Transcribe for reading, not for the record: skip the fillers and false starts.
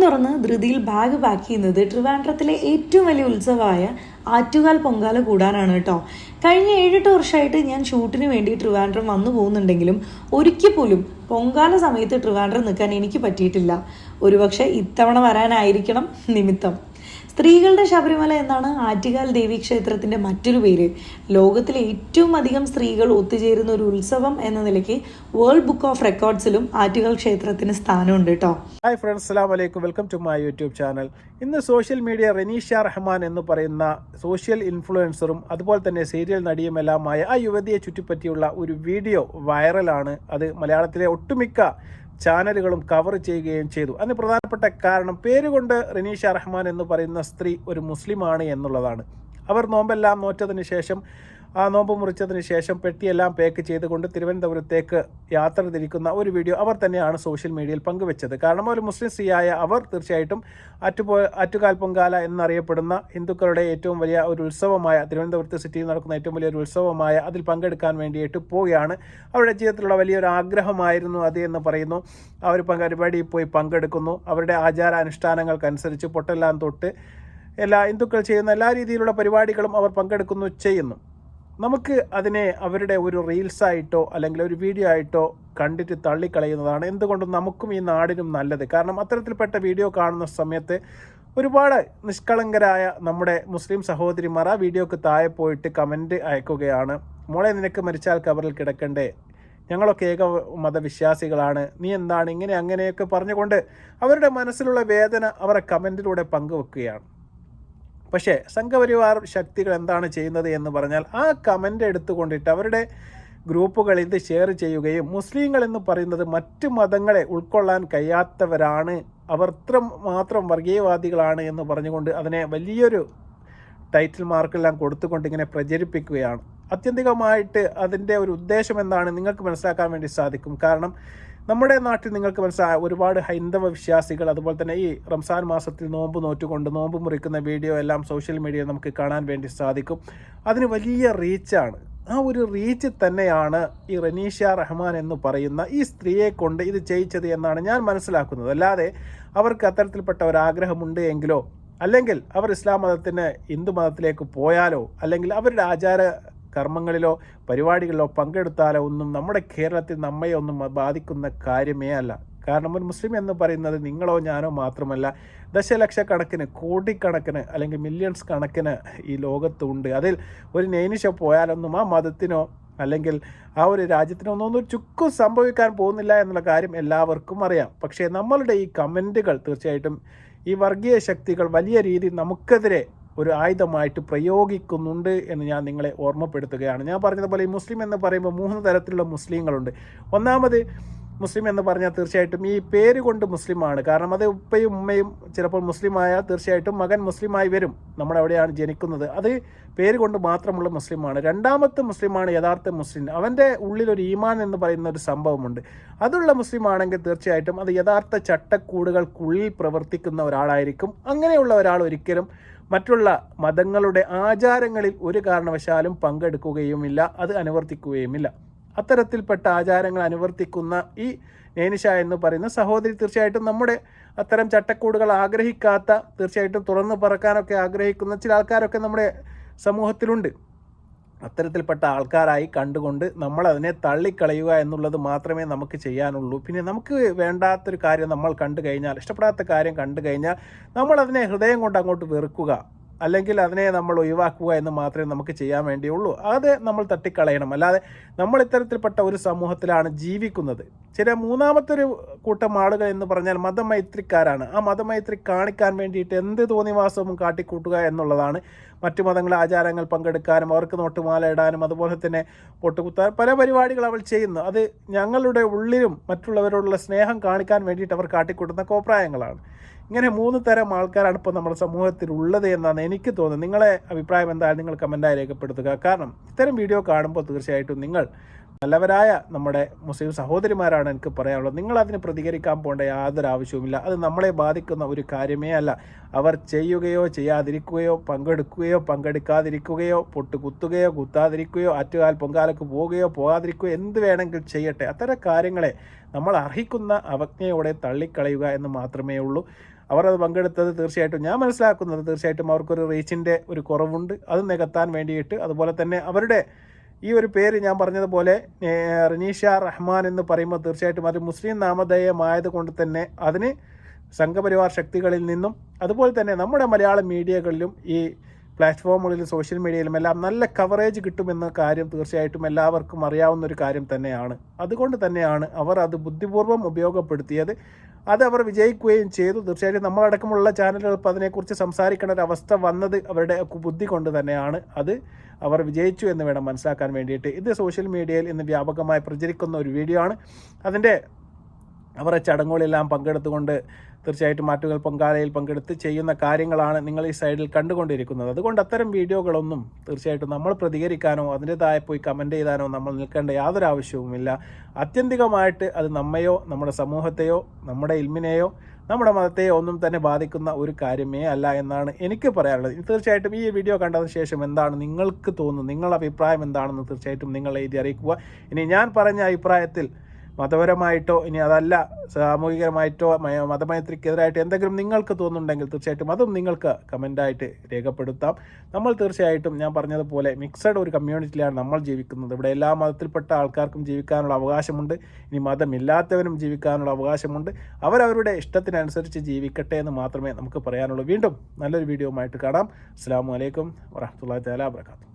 തുറന്ന് ധൃതിയിൽ bag pack ചെയ്യുന്നത് ട്രിവാൻഡ്രത്തിലെ ഏറ്റവും വലിയ ഉത്സവമായ ആറ്റുകാൽ പൊങ്കാല കൂടാനാണ് കേട്ടോ. കഴിഞ്ഞ 7-8 വർഷമായിട്ട് ഞാൻ ഷൂട്ടിന് വേണ്ടി ട്രിവാൻഡ്രം വന്നു പോകുന്നുണ്ടെങ്കിലും ഒരിക്കൽ പോലും പൊങ്കാല സമയത്ത് ട്രിവാൻഡ്രം നിൽക്കാൻ എനിക്ക് പറ്റിയിട്ടില്ല. ഒരുപക്ഷെ ഇത്തവണ വരാനായിരിക്കണം നിമിത്തം. സ്ത്രീകളുടെ ശബരിമല എന്നാണ് ആറ്റുകാൽ ദേവി ക്ഷേത്രത്തിന്റെ മറ്റൊരു പേര്. ലോകത്തിലെ ഏറ്റവും അധികം സ്ത്രീകൾ ഒത്തുചേരുന്ന ഒരു ഉത്സവം എന്ന നിലയ്ക്ക് വേൾഡ് ബുക്ക് ഓഫ് റെക്കോർഡ്സിലും ആറ്റുകാൽ ക്ഷേത്രത്തിന് സ്ഥാനമുണ്ട് കേട്ടോ. ഹായ് ഫ്രണ്ട്സ്, അസ്സലാമു അലൈക്കും. Welcome to my YouTube channel. ഇന്ന് സോഷ്യൽ മീഡിയ റനീഷ റഹ്മാൻ എന്ന് പറയുന്ന സോഷ്യൽ ഇൻഫ്ലുവൻസറും അതുപോലെ തന്നെ സീരിയൽ നടിയുമെല്ലാമായ ആ യുവതിയെ ചുറ്റിപ്പറ്റിയുള്ള ഒരു വീഡിയോ വൈറലാണ്. അത് മലയാളത്തിലെ ഒട്ടുമിക്ക ചാനലുകളും കവർ ചെയ്യുകയും ചെയ്തു. അതിന് പ്രധാനപ്പെട്ട കാരണം പേരുകൊണ്ട് റനീഷ റഹ്മാൻ എന്ന് പറയുന്ന സ്ത്രീ ഒരു മുസ്ലിമാണ് എന്നുള്ളതാണ്. അവർ നോമ്പെല്ലാം നോറ്റതിന് ശേഷം ആ നോമ്പ് മുറിച്ചതിന് ശേഷം പെട്ടിയെല്ലാം പാക്ക് ചെയ്തുകൊണ്ട് തിരുവനന്തപുരത്തേക്ക് യാത്ര തിരിക്കുന്ന ഒരു വീഡിയോ അവർ തന്നെയാണ് സോഷ്യൽ മീഡിയയിൽ പങ്കുവെച്ചത്. കാരണം ഒരു മുസ്ലിം സ്ത്രീയായ അവർ തീർച്ചയായിട്ടും ആറ്റുകാൽ പൊങ്കാല എന്നറിയപ്പെടുന്ന ഹിന്ദുക്കളുടെ ഏറ്റവും വലിയ ഒരു ഉത്സവമായ തിരുവനന്തപുരത്ത് സിറ്റിയിൽ നടക്കുന്ന ഏറ്റവും വലിയൊരു ഉത്സവമായ അതിൽ പങ്കെടുക്കാൻ വേണ്ടിയിട്ട് പോവുകയാണ്. അവരുടെ ജീവിതത്തിലുള്ള വലിയൊരു ആഗ്രഹമായിരുന്നു അത് എന്ന് പറയുന്നു. അവർ പരിപാടിയിൽ പോയി പങ്കെടുക്കുന്നു. അവരുടെ ആചാരാനുഷ്ഠാനങ്ങൾക്കനുസരിച്ച് പൊട്ടെല്ലാം തൊട്ട് എല്ലാ ഹിന്ദുക്കൾ ചെയ്യുന്ന എല്ലാ രീതിയിലുള്ള പരിപാടികളും അവർ ചെയ്യുന്നു. നമുക്ക് അതിനെ അവരുടെ ഒരു റീൽസായിട്ടോ അല്ലെങ്കിൽ ഒരു വീഡിയോ ആയിട്ടോ കണ്ടിട്ട് തള്ളിക്കളയുന്നതാണ് എന്തുകൊണ്ടും നമുക്കും ഈ നാടിനും നല്ലത്. കാരണം അത്തരത്തിൽപ്പെട്ട വീഡിയോ കാണുന്ന സമയത്ത് ഒരുപാട് നിഷ്കളങ്കരായ നമ്മുടെ മുസ്ലിം സഹോദരിമാർ ആ വീഡിയോക്ക് താഴെ പോയിട്ട് കമൻറ്റ് അയക്കുകയാണ്. മോളെ, നിനക്ക് മരിച്ചാൽ കബറിൽ കിടക്കണ്ടേ, ഞങ്ങളൊക്കെ ഏക മതവിശ്വാസികളാണ്, നീ എന്താണ് ഇങ്ങനെ അങ്ങനെയൊക്കെ പറഞ്ഞുകൊണ്ട് അവരുടെ മനസ്സിലുള്ള വേദന അവരെ കമൻറ്റിലൂടെ പങ്കുവെക്കുകയാണ്. പക്ഷേ സംഘപരിവാർ ശക്തികൾ എന്താണ് ചെയ്യുന്നത് എന്ന് പറഞ്ഞാൽ ആ കമൻ്റ് എടുത്തുകൊണ്ടിട്ട് അവരുടെ ഗ്രൂപ്പുകൾ ഇത് ഷെയർ ചെയ്യുകയും മുസ്ലിങ്ങൾ എന്ന് പറയുന്നത് മറ്റ് മതങ്ങളെ ഉൾക്കൊള്ളാൻ കഴിയാത്തവരാണ്, അവർ ഇത്ര മാത്രം വർഗീയവാദികളാണ് എന്ന് പറഞ്ഞുകൊണ്ട് അതിനെ വലിയൊരു ടൈറ്റിൽ മാർക്കെല്ലാം കൊടുത്തുകൊണ്ട് ഇങ്ങനെ പ്രചരിപ്പിക്കുകയാണ്. ആത്യന്തികമായിട്ട് അതിൻ്റെ ഒരു ഉദ്ദേശം എന്താണ് നിങ്ങൾക്ക് മനസ്സിലാക്കാൻ വേണ്ടി സാധിക്കും. കാരണം നമ്മുടെ നാട്ടിൽ നിങ്ങൾക്ക് ഒരുപാട് ഹൈന്ദവ വിശ്വാസികൾ അതുപോലെ തന്നെ ഈ റംസാൻ മാസത്തിൽ നോമ്പ് നോറ്റുകൊണ്ട് നോമ്പ് മുറിക്കുന്ന വീഡിയോ എല്ലാം സോഷ്യൽ മീഡിയയിൽ നമുക്ക് കാണാൻ വേണ്ടി സാധിക്കും. അതിന് വലിയ റീച്ചാണ്. ആ ഒരു റീച്ച് തന്നെയാണ് ഈ റനീഷ റഹ്മാൻ എന്ന് പറയുന്ന ഈ സ്ത്രീയെ കൊണ്ട് ഇത് ചെയ്യിച്ചത് എന്നാണ് ഞാൻ മനസ്സിലാക്കുന്നത്. അല്ലാതെ അവർക്ക് അത്തരത്തിൽപ്പെട്ട ഒരാഗ്രഹമുണ്ട് എങ്കിലോ അല്ലെങ്കിൽ അവർ ഇസ്ലാം മതത്തിന് ഹിന്ദു മതത്തിലേക്ക് പോയാലോ അല്ലെങ്കിൽ അവരുടെ ആചാര കർമ്മങ്ങളിലോ പരിപാടികളിലോ പങ്കെടുത്താലോ ഒന്നും നമ്മുടെ കേരളത്തിൽ നമ്മെ ഒന്നും ബാധിക്കുന്ന കാര്യമേ അല്ല. കാരണം ഒരു മുസ്ലിം എന്ന് പറയുന്നത് നിങ്ങളോ ഞാനോ മാത്രമല്ല, ദശലക്ഷക്കണക്കിന് കോടിക്കണക്കിന് അല്ലെങ്കിൽ മില്യൺസ് കണക്കിന് ഈ ലോകത്തുണ്ട്. അതിൽ ഒരു നൈനിഷ പോയാലൊന്നും ആ മതത്തിനോ അല്ലെങ്കിൽ ആ ഒരു രാജ്യത്തിനോ ഒന്നും ചുക്കും സംഭവിക്കാൻ പോകുന്നില്ല എന്നുള്ള കാര്യം എല്ലാവർക്കും അറിയാം. പക്ഷേ നമ്മളുടെ ഈ കമൻറ്റുകൾ തീർച്ചയായിട്ടും ഈ വർഗീയ ശക്തികൾ വലിയ രീതിയിൽ നമുക്കെതിരെ ഒരു ആയുധമായിട്ട് പ്രയോഗിക്കുന്നുണ്ട് എന്ന് ഞാൻ നിങ്ങളെ ഓർമ്മപ്പെടുത്തുകയാണ്. ഞാൻ പറഞ്ഞതുപോലെ ഈ മുസ്ലിം എന്ന് പറയുമ്പോൾ 3 തരത്തിലുള്ള മുസ്ലിങ്ങളുണ്ട്. ഒന്നാമത് മുസ്ലിം എന്ന് പറഞ്ഞാൽ തീർച്ചയായിട്ടും ഈ പേര് കൊണ്ട് മുസ്ലിമാണ്. കാരണം അത് ഉപ്പയും ഉമ്മയും ചിലപ്പോൾ മുസ്ലിമായാൽ തീർച്ചയായിട്ടും മകൻ മുസ്ലിമായി വരും. നമ്മളെവിടെയാണ് ജനിക്കുന്നത്, അത് പേര് കൊണ്ട് മാത്രമുള്ള മുസ്ലിമാണ്. രണ്ടാമത്തെ മുസ്ലിമാണ് യഥാർത്ഥ മുസ്ലിം. അവൻ്റെ ഉള്ളിലൊരു ഈമാൻ എന്ന് പറയുന്ന ഒരു സംഭവമുണ്ട്. അതുള്ള മുസ്ലിമാണെങ്കിൽ തീർച്ചയായിട്ടും അത് യഥാർത്ഥ ചട്ടക്കൂടുകൾക്കുള്ളിൽ പ്രവർത്തിക്കുന്ന ഒരാളായിരിക്കും. അങ്ങനെയുള്ള ഒരാൾ ഒരിക്കലും മറ്റുള്ള മതങ്ങളുടെ ആചാരങ്ങളിൽ ഒരു കാരണവശാലും പങ്കെടുക്കുകയുമില്ല, അത് അനുവർത്തിക്കുകയുമില്ല. അത്തരത്തിൽപ്പെട്ട ആചാരങ്ങൾ അനുവർത്തിക്കുന്ന ഈ നൈനിഷ എന്ന് പറയുന്ന സഹോദരി തീർച്ചയായിട്ടും നമ്മുടെ അത്തരം ചട്ടക്കൂടുകൾ ആഗ്രഹിക്കാത്ത, തീർച്ചയായിട്ടും തുറന്നു പറക്കാനൊക്കെ ആഗ്രഹിക്കുന്ന ചില ആൾക്കാരൊക്കെ നമ്മുടെ സമൂഹത്തിലുണ്ട്. അത്തരത്തിൽപ്പെട്ട ആൾക്കാരായി കണ്ടുകൊണ്ട് നമ്മൾ അതിനെ തള്ളിക്കളയുക എന്നുള്ളത് മാത്രമേ നമുക്ക് ചെയ്യാനുള്ളൂ. പിന്നെ നമുക്ക് വേണ്ടാത്തൊരു കാര്യം നമ്മൾ കണ്ടു കഴിഞ്ഞാൽ, ഇഷ്ടപ്പെടാത്ത കാര്യം കണ്ടു കഴിഞ്ഞാൽ നമ്മൾ അതിനെ ഹൃദയം കൊണ്ട് അങ്ങോട്ട് വെറുക്കുക അല്ലെങ്കിൽ അതിനെ നമ്മൾ ഒഴിവാക്കുക എന്ന് മാത്രമേ നമുക്ക് ചെയ്യാൻ വേണ്ടിയുള്ളൂ. അത് നമ്മൾ തട്ടിക്കളയണം. അല്ലാതെ നമ്മൾ ഇത്തരത്തിൽപ്പെട്ട ഒരു സമൂഹത്തിലാണ് ജീവിക്കുന്നത്. മൂന്നാമത്തൊരു കൂട്ടം ആളുകൾ എന്ന് പറഞ്ഞാൽ മതമൈത്രിക്കാരാണ്. ആ മതമൈത്രി കാണിക്കാൻ വേണ്ടിയിട്ട് എന്ത് തോന്നിവാസവും കാട്ടിക്കൂട്ടുക എന്നുള്ളതാണ്. മറ്റു മതങ്ങളെ ആചാരങ്ങൾ പങ്കെടുക്കാനും അവർക്ക് നോട്ടുമാല ഇടാനും അതുപോലെ തന്നെ പൊട്ടുകുത്താനും പല പരിപാടികൾ അവർ ചെയ്യുന്നു. അത് ഞങ്ങളുടെ ഉള്ളിലും മറ്റുള്ളവരോടുള്ള സ്നേഹം കാണിക്കാൻ വേണ്ടിയിട്ട് അവർ കാട്ടിക്കൂട്ടുന്ന കോപ്രായങ്ങളാണ്. ഇങ്ങനെ 3 തരം ആൾക്കാരാണ് ഇപ്പോൾ നമ്മുടെ സമൂഹത്തിൽ ഉള്ളത് എന്നാണ് എനിക്ക് തോന്നുന്നത്. നിങ്ങളെ അഭിപ്രായം എന്തായാലും നിങ്ങൾ കമൻറ്റായി രേഖപ്പെടുത്തുക. കാരണം ഇത്തരം വീഡിയോ കാണുമ്പോൾ തീർച്ചയായിട്ടും നിങ്ങൾ നല്ലവരായ നമ്മുടെ മുസ്ലിം സഹോദരിമാരാണ് എനിക്ക് പറയാനുള്ളത്. നിങ്ങളതിന് പ്രതികരിക്കാൻ പോകേണ്ട യാതൊരു ആവശ്യവുമില്ല. അത് നമ്മളെ ബാധിക്കുന്ന ഒരു കാര്യമേ അല്ല. അവർ ചെയ്യുകയോ ചെയ്യാതിരിക്കുകയോ പങ്കെടുക്കുകയോ പങ്കെടുക്കാതിരിക്കുകയോ പൊട്ട് കുത്തുകയോ കുത്താതിരിക്കുകയോ ആറ്റുകാൽ പൊങ്കാലക്ക് പോവുകയോ പോകാതിരിക്കുകയോ എന്ത് വേണമെങ്കിൽ ചെയ്യട്ടെ. അത്തരം കാര്യങ്ങളെ നമ്മൾ അർഹിക്കുന്ന അവജ്ഞയോടെ തള്ളിക്കളയുക എന്ന് മാത്രമേ ഉള്ളൂ. അവർ അത് പങ്കെടുത്തത് തീർച്ചയായിട്ടും ഞാൻ മനസ്സിലാക്കുന്നത് തീർച്ചയായിട്ടും അവർക്കൊരു റീച്ചിൻ്റെ ഒരു കുറവുണ്ട്. അത് നികത്താൻ വേണ്ടിയിട്ട്, അതുപോലെ തന്നെ അവരുടെ ഈ ഒരു പേര് ഞാൻ പറഞ്ഞതുപോലെ റനീഷ റഹ്മാൻ എന്ന് പറയുമ്പോൾ തീർച്ചയായിട്ടും അത് മുസ്ലിം നാമധേയമായത് കൊണ്ട് തന്നെ അതിന് സംഘപരിവാർ ശക്തികളിൽ നിന്നും അതുപോലെ തന്നെ നമ്മുടെ മലയാളം മീഡിയകളിലും ഈ പ്ലാറ്റ്ഫോമുകളിലും സോഷ്യൽ മീഡിയയിലും എല്ലാം നല്ല കവറേജ് കിട്ടുമെന്ന കാര്യം തീർച്ചയായിട്ടും എല്ലാവർക്കും അറിയാവുന്ന ഒരു കാര്യം തന്നെയാണ്. അതുകൊണ്ട് തന്നെയാണ് അവർ അത് ബുദ്ധിപൂർവ്വം ഉപയോഗപ്പെടുത്തിയത്. അത് അവർ വിജയിക്കുകയും ചെയ്തു. തീർച്ചയായിട്ടും നമ്മളടക്കമുള്ള ചാനലുകൾ ഇപ്പോൾ അതിനെക്കുറിച്ച് സംസാരിക്കേണ്ട ഒരു അവസ്ഥ വന്നത് അവരുടെ ബുദ്ധി കൊണ്ട് തന്നെയാണ്. അത് അവർ വിജയിച്ചു എന്ന് വേണം മനസ്സിലാക്കാൻ വേണ്ടിയിട്ട്. ഇത് സോഷ്യൽ മീഡിയയിൽ ഇന്ന് വ്യാപകമായി പ്രചരിക്കുന്ന ഒരു വീഡിയോ ആണ്. അതിൻ്റെ അവരുടെ ചടങ്ങുകളെല്ലാം പങ്കെടുത്തുകൊണ്ട് തീർച്ചയായിട്ടും ആറ്റുകാൽ പൊങ്കാലയിൽ പങ്കെടുത്ത് ചെയ്യുന്ന കാര്യങ്ങളാണ് നിങ്ങൾ ഈ സൈഡിൽ കണ്ടുകൊണ്ടിരിക്കുന്നത്. അതുകൊണ്ട് അത്തരം വീഡിയോകളൊന്നും തീർച്ചയായിട്ടും നമ്മൾ പ്രതികരിക്കാനോ അതിൻ്റെതായ പോയി കമൻറ്റ് ചെയ്താനോ നമ്മൾ നിൽക്കേണ്ട യാതൊരു ആവശ്യവുമില്ല. ആത്യന്തികമായിട്ട് അത് നമ്മയോ നമ്മുടെ സമൂഹത്തെയോ നമ്മുടെ ഇൽമിനെയോ നമ്മുടെ മതത്തെയോ ഒന്നും തന്നെ ബാധിക്കുന്ന ഒരു കാര്യമേ അല്ല എന്നാണ് എനിക്ക് പറയാനുള്ളത്. തീർച്ചയായിട്ടും ഈ വീഡിയോ കണ്ടതിന് ശേഷം എന്താണ് നിങ്ങൾക്ക് തോന്നുന്നത്, നിങ്ങളുടെ അഭിപ്രായം എന്താണെന്ന് തീർച്ചയായിട്ടും നിങ്ങൾ എഴുതി അറിയിക്കുക. ഇനി ഞാൻ പറഞ്ഞ അഭിപ്രായത്തിൽ മതപരമായിട്ടോ ഇനി അതല്ല സാമൂഹികമായിട്ടോ മതമൈത്രിക്കെതിരായിട്ട് എന്തെങ്കിലും നിങ്ങൾക്ക് തോന്നുന്നുണ്ടെങ്കിൽ തീർച്ചയായിട്ടും അതും നിങ്ങൾക്ക് കമൻ്റായിട്ട് രേഖപ്പെടുത്താം. നമ്മൾ തീർച്ചയായിട്ടും ഞാൻ പറഞ്ഞതുപോലെ മിക്സഡ് ഒരു കമ്മ്യൂണിറ്റിയിലാണ് നമ്മൾ ജീവിക്കുന്നത്. ഇവിടെ എല്ലാ മതത്തിൽപ്പെട്ട ആൾക്കാർക്കും ജീവിക്കാനുള്ള അവകാശമുണ്ട്. ഇനി മതമില്ലാത്തവനും ജീവിക്കാനുള്ള അവകാശമുണ്ട്. അവരവരുടെ ഇഷ്ടത്തിനനുസരിച്ച് ജീവിക്കട്ടെ എന്ന് മാത്രമേ നമുക്ക് പറയാനുള്ളൂ. വീണ്ടും നല്ലൊരു വീഡിയോയുമായിട്ട് കാണാം. അസ്സലാമു അലൈക്കും വറഹ്മത്തുള്ളാഹി തആല വബറകാതുഹു.